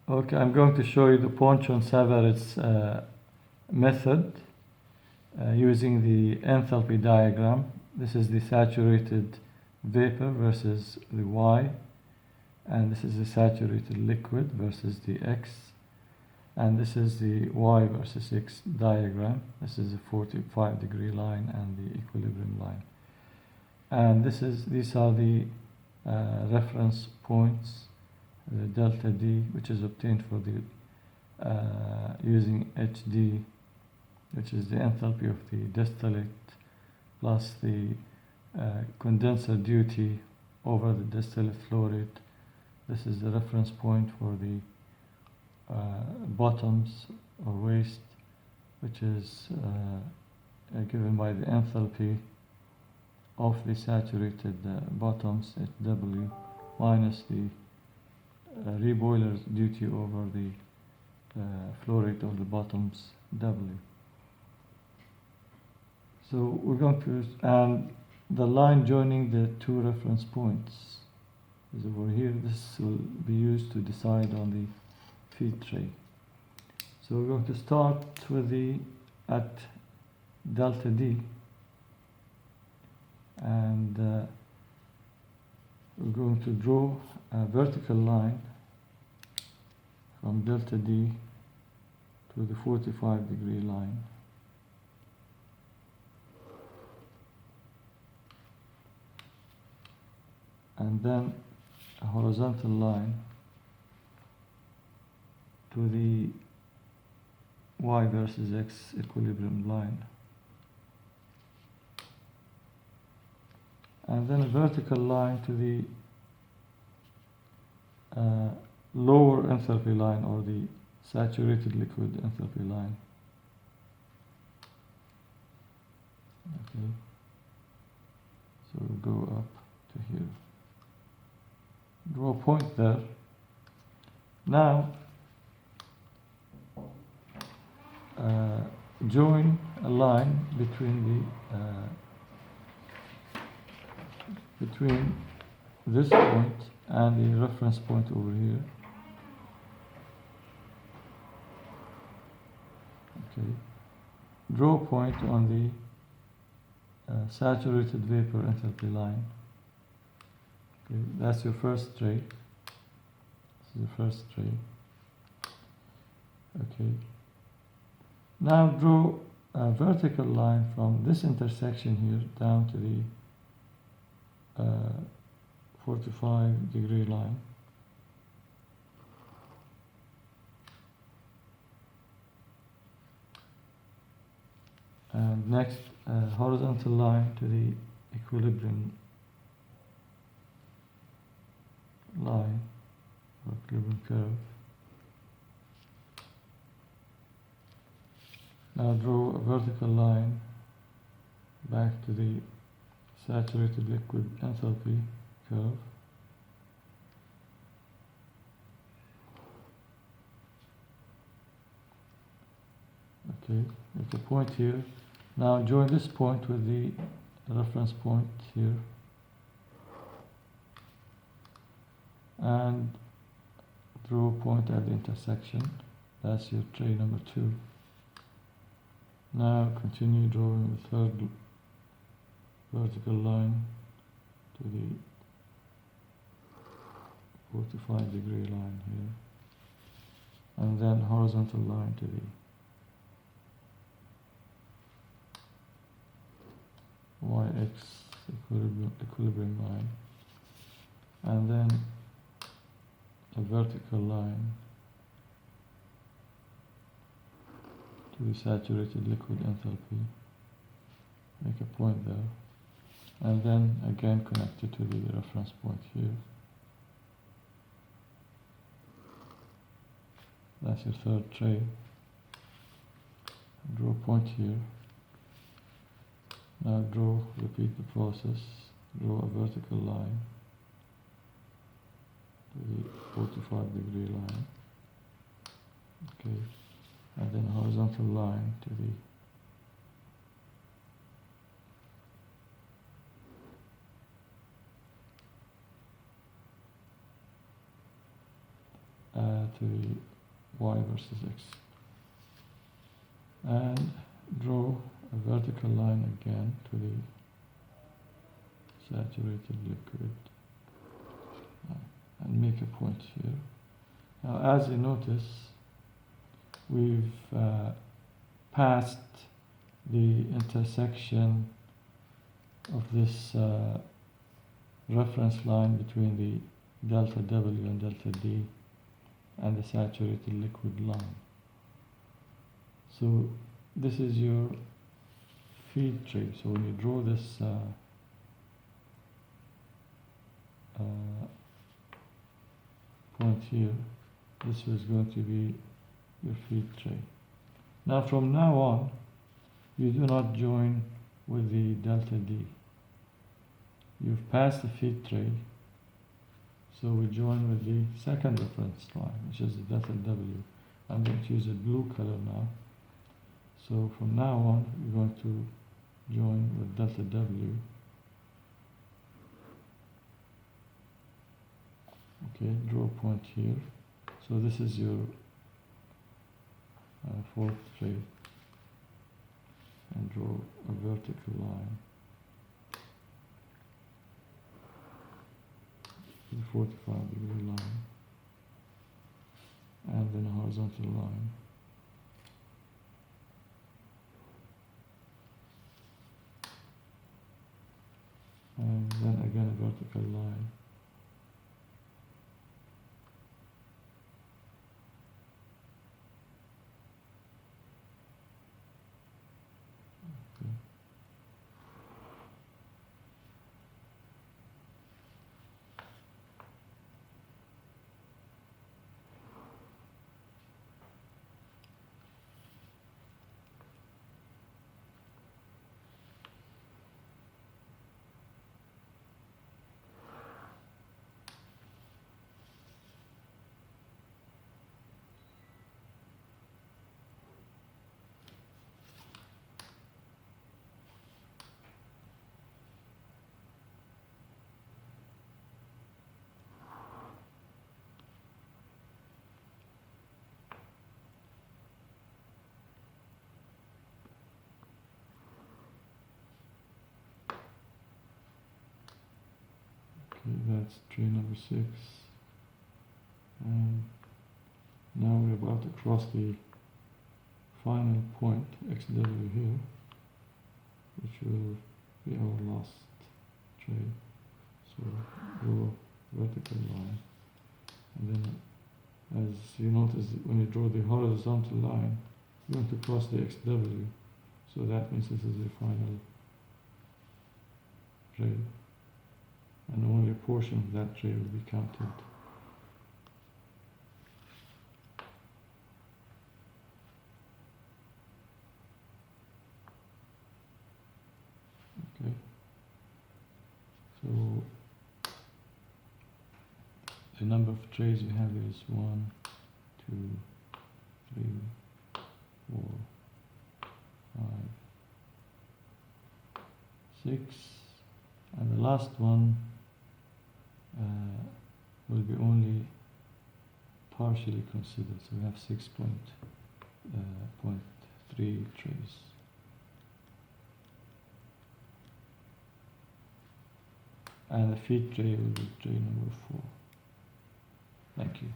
Okay, I'm going to show you the Ponchon Savarit's method using the enthalpy diagram. This is the saturated vapor versus the Y, and this is the saturated liquid versus the X, and this is the Y versus X diagram. This is the 45-degree line and the equilibrium line. And these are the reference points, the delta D, which is obtained for the using HD, which is the enthalpy of the distillate, plus the condenser duty over the distillate flow rate. This is the reference point for the bottoms or waste, which is given by the enthalpy of the saturated bottoms at W minus the reboiler's duty over the flow rate of the bottoms W. So we're going to, and the line joining the two reference points is over here. This will be used to decide on the feed tray. So we're going to start with the at delta D, and we're going to draw a vertical line from delta D to the 45-degree line. And then a horizontal line to the Y versus X equilibrium line. And then a vertical line to the lower enthalpy line, or the saturated liquid enthalpy line. Okay, so we'll go up to here. Draw a point there. Now join a line between this point and the reference point over here. Okay. Draw a point on the saturated vapor enthalpy line. Okay, that's your first tray. This is the first tray. Okay. Now draw a vertical line from this intersection here down to the 45-degree line. And next, horizontal line to the equilibrium line, or equilibrium curve. Now draw a vertical line back to the saturated liquid enthalpy curve. Okay, there's a point here. Now join this point with the reference point here, and draw a point at the intersection. That's your tray number 2. Now continue drawing the third vertical line to the 45-degree line here, and then horizontal line to the YX equilibrium line, and then a vertical line to the saturated liquid enthalpy. Make a point there, and then again connect it to the reference point here. That's your third tray. Draw a point here. Now repeat the process. Draw a vertical line to the 45-degree line. Okay, and then horizontal line to the to the y versus x. And draw a vertical line again to the saturated liquid and make a point here. Now, as you notice, we've passed the intersection of this reference line between the delta W and delta D and the saturated liquid line. So this is your feed tray. So when you draw this point here, this is going to be your feed tray. Now from now on, you do not join with the delta D. You've passed the feed tray, so we join with the second reference line, which is the delta W. I'm going to use a blue color now. So from now on, we're going to join with delta W. Okay, draw a point here. So this is your fourth tray. And draw a vertical line. The 45-degree line. And then a horizontal line. And then again a vertical line. That's tray number 6, and now we're about to cross the final point XW here, which will be our last tray. So draw vertical line, and then as you notice, when you draw the horizontal line, you're going to cross the XW, so that means this is the final tray. And only a portion of that tray will be counted. Okay. So the number of trays you have is 1, 2, 3, 4, 5, 6, and the last one will be only partially considered. So we have 6.3 trays. And the feed tray will be tray number 4. Thank you.